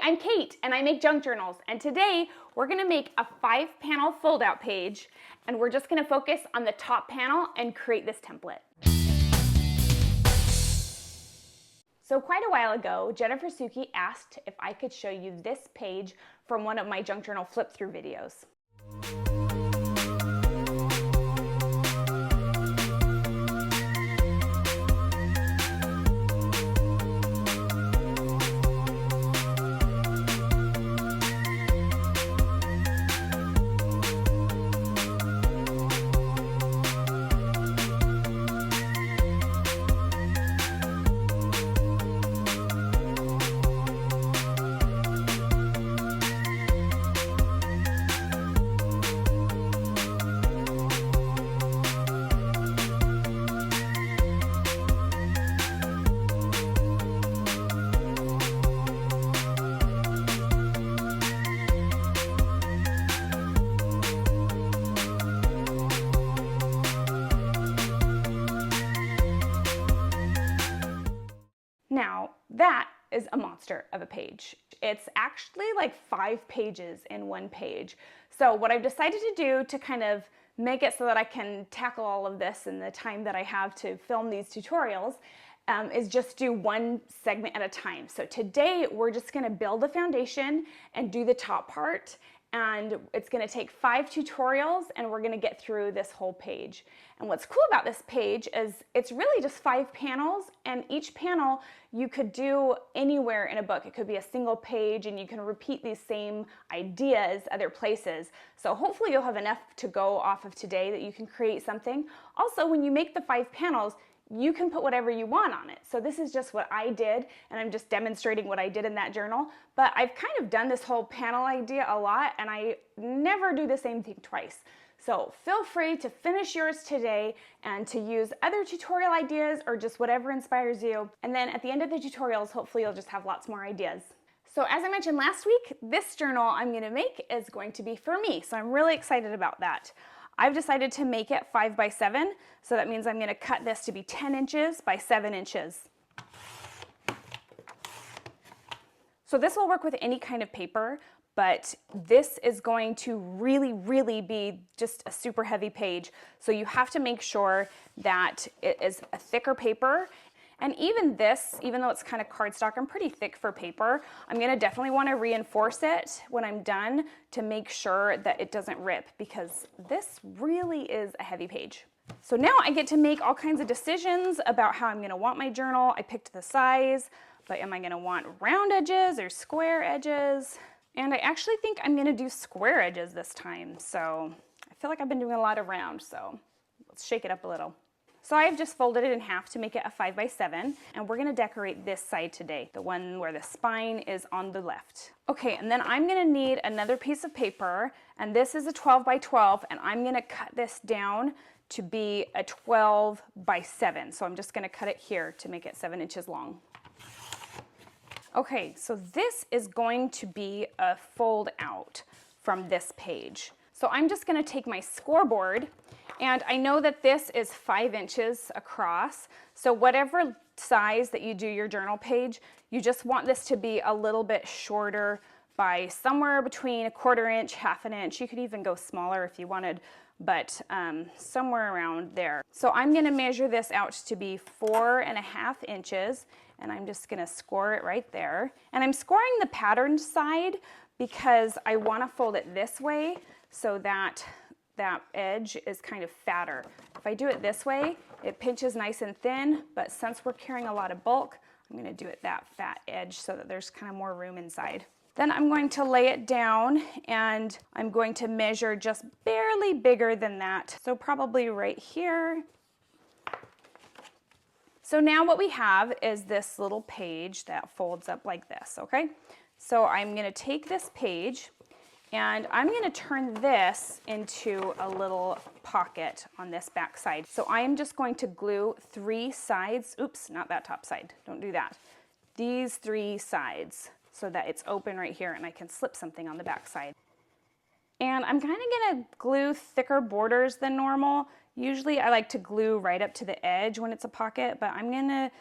I'm Kate and I make junk journals, and today we're going to make a 5-panel fold-out page, and we're just going to focus on the top panel and create this template. So quite a while ago, Jennifer Suki asked if I could show you this page from one of my junk journal flip-through videos. Now, that is a monster of a page. It's actually like 5 pages in one page. So what I've decided to do to kind of make it so that I can tackle all of this in the time that I have to film these tutorials is just do one segment at a time. So today we're just going to build a foundation and do the top part. And it's going to take 5 tutorials, and we're going to get through this whole page. And what's cool about this page is it's really just 5 panels, and each panel you could do anywhere in a book. It could be a single page, and you can repeat these same ideas other places. So hopefully you'll have enough to go off of today that you can create something. Also, when you make the 5 panels, you can put whatever you want on it. So this is just what I did, and I'm just demonstrating what I did in that journal. But I've kind of done this whole panel idea a lot, and I never do the same thing twice. So feel free to finish yours today and to use other tutorial ideas or just whatever inspires you. And then at the end of the tutorials, hopefully you'll just have lots more ideas. So as I mentioned last week, this journal I'm gonna make is going to be for me. So I'm really excited about that. I've decided to make it 5 by 7, so that means I'm going to cut this to be 10 inches by 7 inches. So this will work with any kind of paper, but this is going to really be just a super heavy page. So you have to make sure that it is a thicker paper. And even this, even though it's kind of cardstock and pretty thick for paper, I'm going to definitely want to reinforce it when I'm done to make sure that it doesn't rip, because this really is a heavy page. So now I get to make all kinds of decisions about how I'm going to want my journal. I picked the size, but am I going to want round edges or square edges? And I actually think I'm going to do square edges this time. So I feel like I've been doing a lot of round, so let's shake it up a little. So I've just folded it in half to make it a 5 by 7, and we're gonna decorate this side today, the one where the spine is on the left. Okay, and then I'm gonna need another piece of paper, and this is a 12 by 12, and I'm gonna cut this down to be a 12 by 7. So I'm just gonna cut it here to make it 7 inches long. Okay, so this is going to be a fold out from this page. So I'm just gonna take my scoreboard, and I know that this is 5 inches across, so whatever size that you do your journal page, you just want this to be a little bit shorter by somewhere between 1/4 inch, 1/2 inch. You could even go smaller if you wanted, but somewhere around there. So I'm gonna measure this out to be 4.5 inches, and I'm just gonna score it right there. And I'm scoring the patterned side because I wanna fold it this way so that that edge is kind of fatter. If I do it this way, it pinches nice and thin, but since we're carrying a lot of bulk, I'm going to do it that fat edge so that there's kind of more room inside. Then I'm going to lay it down, and I'm going to measure just barely bigger than that. So probably right here. So now what we have is this little page that folds up like this, okay? So I'm going to take this page, and I'm going to turn this into a little pocket on this back side. So I am just going to glue 3 sides. Oops, not that top side. Don't do that. These 3 sides so that it's open right here and I can slip something on the back side. And I'm kind of going to glue thicker borders than normal. Usually I like to glue right up to the edge when it's a pocket, but I'm going to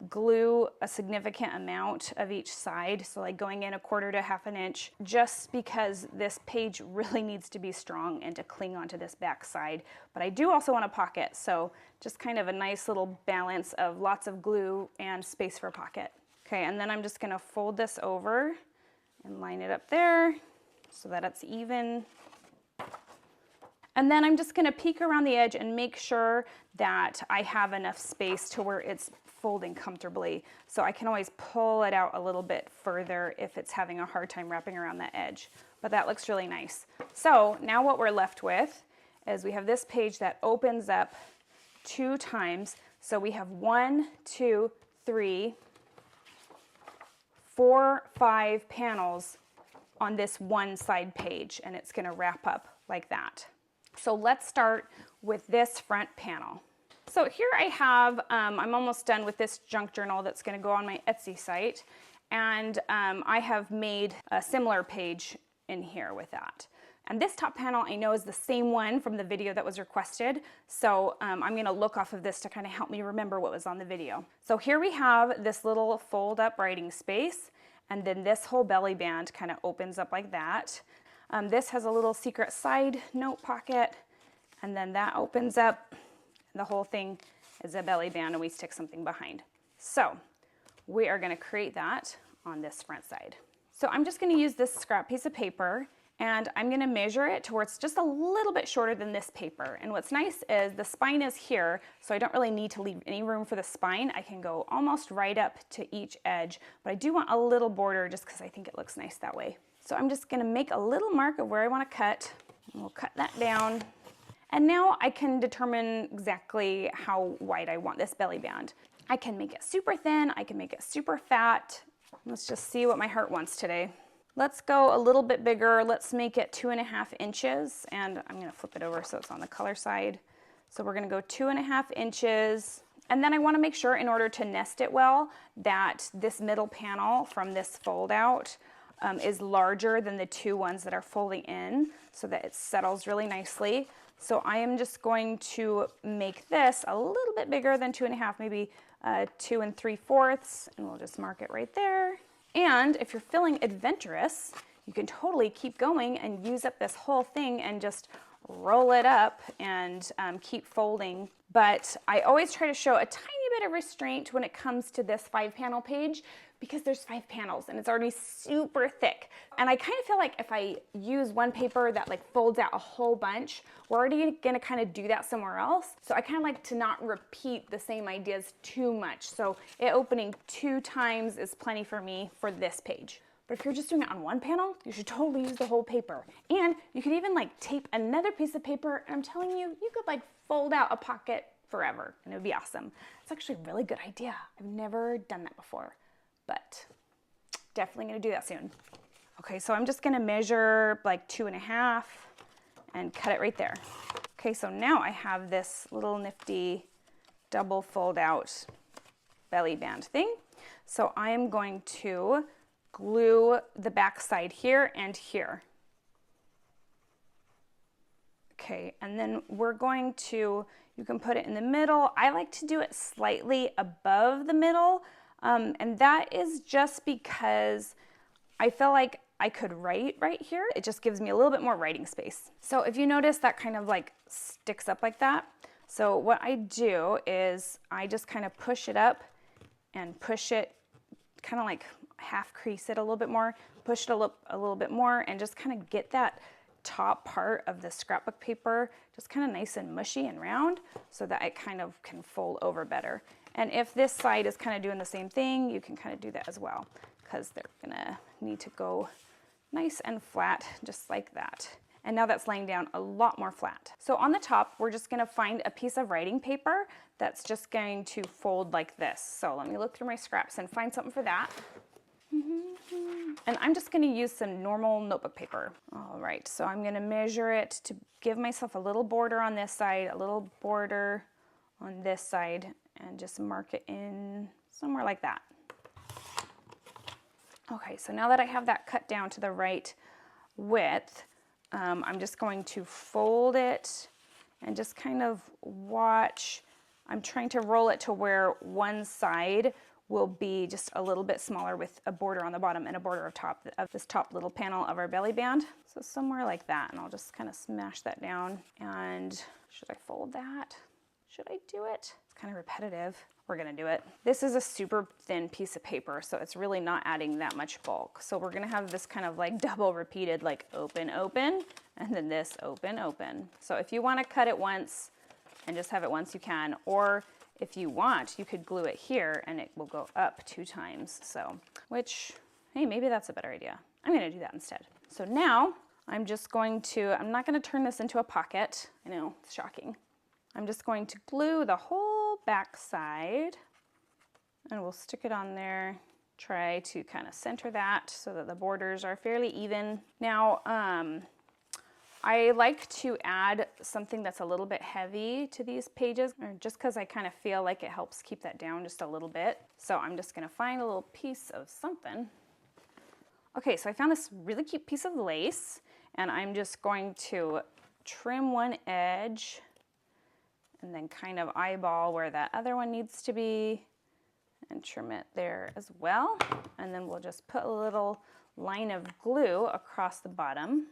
glue a significant amount of each side, so like going in 1/4 to 1/2 inch, just because this page really needs to be strong and to cling onto this back side. But I do also want a pocket, so just kind of a nice little balance of lots of glue and space for a pocket. Okay, and then I'm just gonna fold this over and line it up there so that it's even. And then I'm just gonna peek around the edge and make sure that I have enough space to where it's folding comfortably. So I can always pull it out a little bit further if it's having a hard time wrapping around that edge. But that looks really nice. So now what we're left with is we have this page that opens up 2 times. So we have 1, 2, 3, 4, 5 panels on this one side page, and it's gonna wrap up like that. So let's start with this front panel. So here I have, I'm almost done with this junk journal that's gonna go on my Etsy site, and I have made a similar page in here with that. And this top panel I know is the same one from the video that was requested, so I'm gonna look off of this to kind of help me remember what was on the video. So here we have this little fold up writing space, and then this whole belly band kind of opens up like that. This has a little secret side note pocket, and then that opens up. The whole thing is a belly band, and we stick something behind. So we are gonna create that on this front side. So I'm just gonna use this scrap piece of paper, and I'm gonna measure it to where it's just a little bit shorter than this paper. And what's nice is the spine is here, so I don't really need to leave any room for the spine. I can go almost right up to each edge, but I do want a little border just because I think it looks nice that way. So I'm just gonna make a little mark of where I wanna cut, and we'll cut that down. And now I can determine exactly how wide I want this belly band. I can make it super thin, I can make it super fat. Let's just see what my heart wants today. Let's go a little bit bigger. Let's make it 2.5 inches, and I'm gonna flip it over so it's on the color side. So we're gonna go 2.5 inches. And then I wanna make sure, in order to nest it well, that this middle panel from this fold out is larger than the 2 ones that are folding in, so that it settles really nicely. So I am just going to make this a little bit bigger than 2.5, maybe 2 3/4, and we'll just mark it right there. And if you're feeling adventurous, you can totally keep going and use up this whole thing and just roll it up and keep folding. But I always try to show a tiny bit of restraint when it comes to this 5-panel page, because there's 5 panels and it's already super thick. And I kind of feel like if I use one paper that like folds out a whole bunch, we're already gonna kind of do that somewhere else. So I kind of like to not repeat the same ideas too much. So it opening 2 times is plenty for me for this page. But if you're just doing it on one panel, you should totally use the whole paper. And you could even like tape another piece of paper, and I'm telling you, you could like fold out a pocket forever and it would be awesome. It's actually a really good idea. I've never done that before, but definitely gonna do that soon. Okay, so I'm just gonna measure like 2.5 and cut it right there. Okay, so now I have this little nifty double fold out belly band thing. So I am going to glue the back side here and here. Okay, and then we're going to, you can put it in the middle. I like to do it slightly above the middle, and that is just because I feel like I could write right here. It just gives me a little bit more writing space. So if you notice, that kind of like sticks up like that. So what I do is I just kind of push it up and push it, kind of like half crease it a little bit more, push it a little bit more, and just kind of get that top part of the scrapbook paper just kind of nice and mushy and round, so that it kind of can fold over better. And if this side is kind of doing the same thing, you can kind of do that as well, because they're gonna need to go nice and flat, just like that. And now that's laying down a lot more flat. So on the top, we're just gonna find a piece of writing paper that's just going to fold like this. So let me look through my scraps and find something for that. And I'm just gonna use some normal notebook paper. All right, so I'm gonna measure it to give myself a little border on this side, a little border on this side, and just mark it in somewhere like that. Okay, so now that I have that cut down to the right width, I'm just going to fold it and just kind of watch. I'm trying to roll it to where one side will be just a little bit smaller with a border on the bottom and a border of top of this top little panel of our belly band. So somewhere like that, and I'll just kind of smash that down. And should I fold that? Should I do it? It's kind of repetitive. We're gonna do it. This is a super thin piece of paper, so it's really not adding that much bulk. So we're gonna have this kind of like double repeated, like open, open, and then this open, open. So if you wanna cut it once and just have it once, you can, or if you want, you could glue it here and it will go up 2 times. So, which, hey, maybe that's a better idea. I'm gonna do that instead. So now I'm just going to, I'm not gonna turn this into a pocket. I know, it's shocking. I'm just going to glue the whole back side and we'll stick it on there. Try to kind of center that so that the borders are fairly even. Now, I like to add something that's a little bit heavy to these pages, or just because I kind of feel like it helps keep that down just a little bit. So I'm just gonna find a little piece of something. Okay, so I found this really cute piece of lace, and I'm just going to trim one edge and then kind of eyeball where that other one needs to be and trim it there as well. And then we'll just put a little line of glue across the bottom.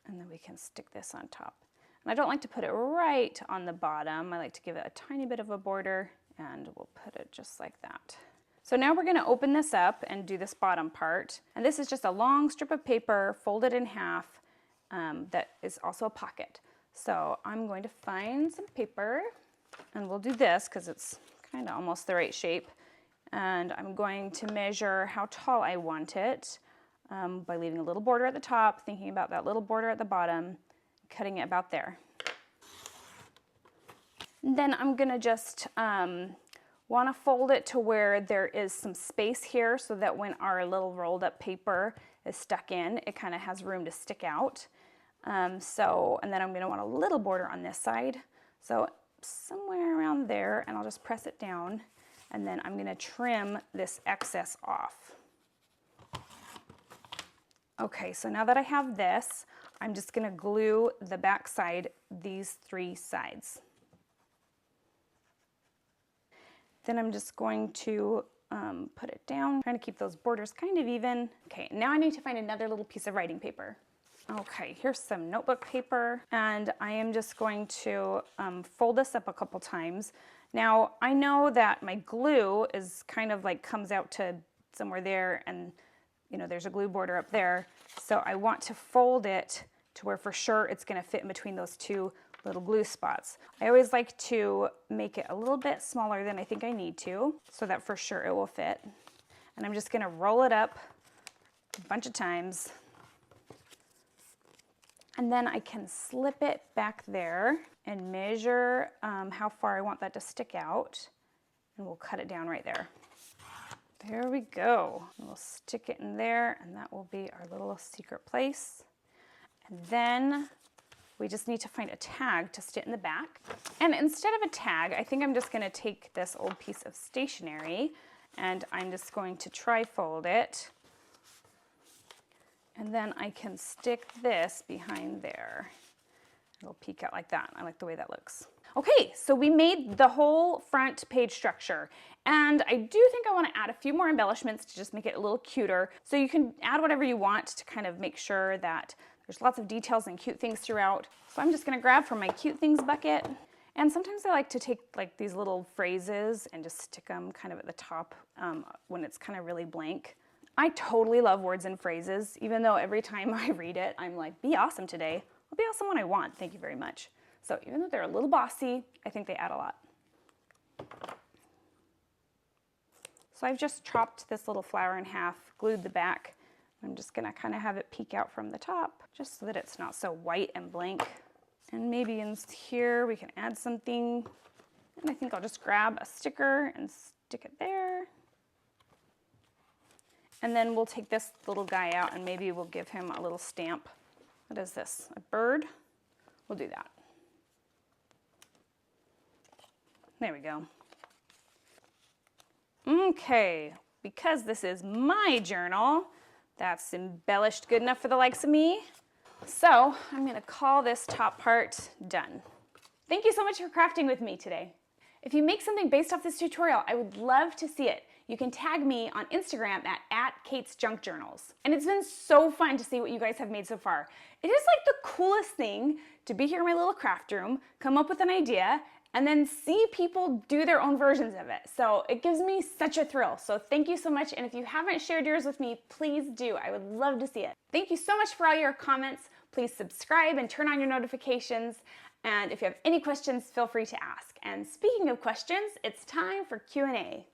And then we can stick this on top. And I don't like to put it right on the bottom. I like to give it a tiny bit of a border, and we'll put it just like that. So now we're gonna open this up and do this bottom part. And this is just a long strip of paper folded in half that is also a pocket. So I'm going to find some paper, and we'll do this because it's kind of almost the right shape. And I'm going to measure how tall I want it. By leaving a little border at the top, thinking about that little border at the bottom, cutting it about there. And then I'm gonna just want to fold it to where there is some space here so that when our little rolled up paper is stuck in, it kind of has room to stick out. And then I'm gonna want a little border on this side. So somewhere around there, and I'll just press it down, and then I'm gonna trim this excess off. Okay, so now that I have this, I'm just gonna glue the back side, these 3 sides. Then I'm just going to put it down, trying to keep those borders kind of even. Okay, now I need to find another little piece of writing paper. Okay, here's some notebook paper, and I am just going to fold this up a couple times. Now, I know that my glue is kind of like comes out to somewhere there, and you know, there's a glue border up there. So I want to fold it to where for sure it's gonna fit in between those 2 little glue spots. I always like to make it a little bit smaller than I think I need to, so that for sure it will fit. And I'm just gonna roll it up a bunch of times. And then I can slip it back there and measure how far I want that to stick out. And we'll cut it down right there. There we go. We'll stick it in there, and that will be our little secret place. And then we just need to find a tag to stick in the back. And instead of a tag, I think I'm just gonna take this old piece of stationery, and I'm just going to tri-fold it. And then I can stick this behind there. It'll peek out like that. I like the way that looks. Okay, so we made the whole front page structure, and I do think I want to add a few more embellishments to just make it a little cuter. So you can add whatever you want to kind of make sure that there's lots of details and cute things throughout. So I'm just going to grab from my cute things bucket, and sometimes I like to take like these little phrases and just stick them kind of at the top when it's kind of really blank. I totally love words and phrases, even though every time I read it, I'm like, be awesome today. I'll be awesome when I want, thank you very much. So even though they're a little bossy, I think they add a lot. So I've just chopped this little flower in half, glued the back. I'm just gonna kind of have it peek out from the top, just so that it's not so white and blank. And maybe in here we can add something. And I think I'll just grab a sticker and stick it there. And then we'll take this little guy out and maybe we'll give him a little stamp. What is this, a bird? We'll do that. There we go. Okay, because this is my journal, that's embellished good enough for the likes of me. So I'm gonna call this top part done. Thank you so much for crafting with me today. If you make something based off this tutorial, I would love to see it. You can tag me on Instagram at @KatesJunkJournals. And it's been so fun to see what you guys have made so far. It is like the coolest thing to be here in my little craft room, come up with an idea, and then see people do their own versions of it. So it gives me such a thrill. So thank you so much. And if you haven't shared yours with me, please do. I would love to see it. Thank you so much for all your comments. Please subscribe and turn on your notifications. And if you have any questions, feel free to ask. And speaking of questions, it's time for Q&A.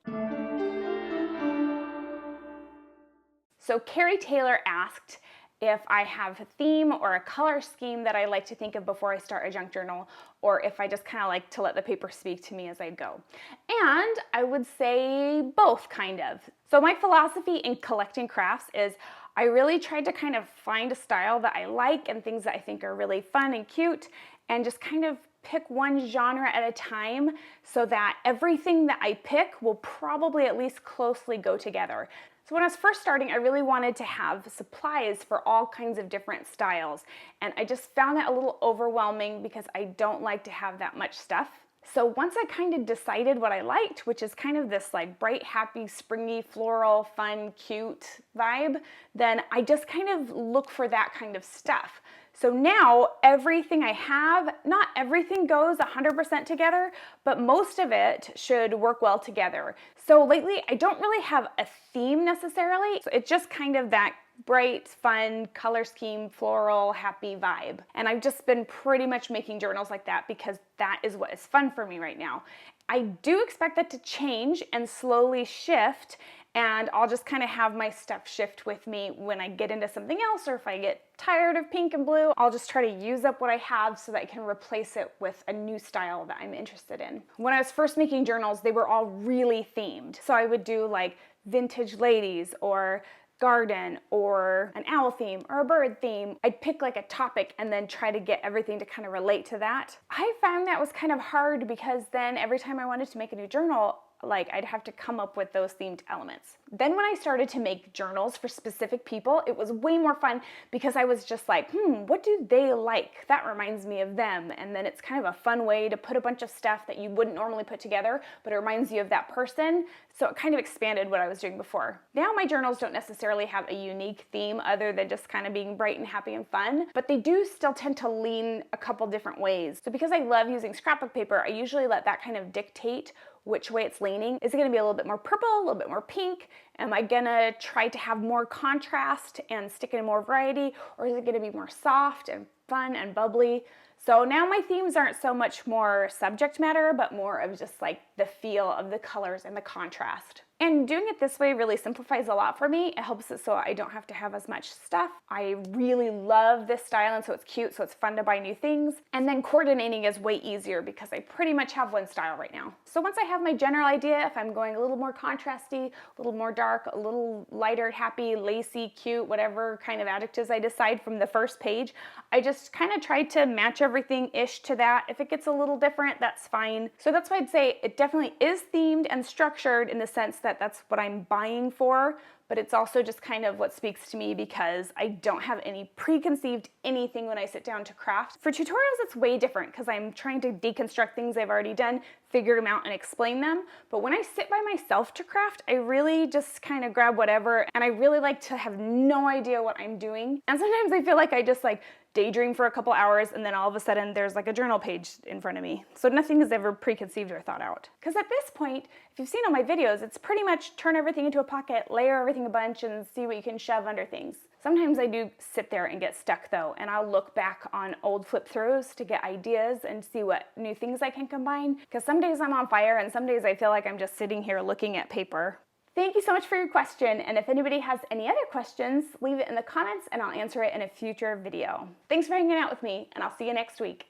So Carrie Taylor asked if I have a theme or a color scheme that I like to think of before I start a junk journal, or if I just kind of like to let the paper speak to me as I go. And I would say both, kind of. So my philosophy in collecting crafts is I really tried to kind of find a style that I like and things that I think are really fun and cute, and just kind of pick one genre at a time so that everything that I pick will probably at least closely go together. So when I was first starting, I really wanted to have supplies for all kinds of different styles. And I just found that a little overwhelming because I don't like to have that much stuff. So once I kind of decided what I liked, which is kind of this like bright, happy, springy, floral, fun, cute vibe, then I just kind of look for that kind of stuff. So now everything I have, not everything goes 100% together, but most of it should work well together. So lately I don't really have a theme necessarily. So it's just kind of that bright, fun, color scheme, floral, happy vibe. And I've just been pretty much making journals like that because that is what is fun for me right now. I do expect that to change and slowly shift, and I'll just kind of have my stuff shift with me when I get into something else, or if I get tired of pink and blue, I'll just try to use up what I have so that I can replace it with a new style that I'm interested in. When I was first making journals, they were all really themed. So I would do like vintage ladies or garden or an owl theme or a bird theme. I'd pick like a topic and then try to get everything to kind of relate to that. I found that was kind of hard because then every time I wanted to make a new journal, like I'd have to come up with those themed elements. Then when I started to make journals for specific people, it was way more fun because I was just like, what do they like? That reminds me of them. And then it's kind of a fun way to put a bunch of stuff that you wouldn't normally put together, but it reminds you of that person. So it kind of expanded what I was doing before. Now my journals don't necessarily have a unique theme other than just kind of being bright and happy and fun, but they do still tend to lean a couple different ways. So because I love using scrapbook paper, I usually let that kind of dictate which way it's leaning. Is it gonna be a little bit more purple, a little bit more pink? Am I gonna try to have more contrast and stick in more variety? Or is it gonna be more soft and fun and bubbly? So now my themes aren't so much more subject matter, but more of just like the feel of the colors and the contrast. And doing it this way really simplifies a lot for me. It helps it so I don't have to have as much stuff. I really love this style, and so it's cute, so it's fun to buy new things. And then coordinating is way easier because I pretty much have one style right now. So once I have my general idea, if I'm going a little more contrasty, a little more dark, a little lighter, happy, lacy, cute, whatever kind of adjectives I decide from the first page, I just kind of try to match everything-ish to that. If it gets a little different, that's fine. So that's why I'd say it definitely is themed and structured in the sense that that's what I'm buying for, but it's also just kind of what speaks to me because I don't have any preconceived anything when I sit down to craft. For tutorials, it's way different because I'm trying to deconstruct things I've already done, figure them out, and explain them. But when I sit by myself to craft, I really just kind of grab whatever, and I really like to have no idea what I'm doing. And sometimes I feel like I just like daydream for a couple hours and then all of a sudden there's like a journal page in front of me. So nothing is ever preconceived or thought out. Because at this point, if you've seen all my videos, it's pretty much turn everything into a pocket, layer everything a bunch, and see what you can shove under things. Sometimes I do sit there and get stuck though, and I'll look back on old flip throughs to get ideas and see what new things I can combine. Because some days I'm on fire and some days I feel like I'm just sitting here looking at paper. Thank you so much for your question, and if anybody has any other questions, leave it in the comments and I'll answer it in a future video. Thanks for hanging out with me, and I'll see you next week.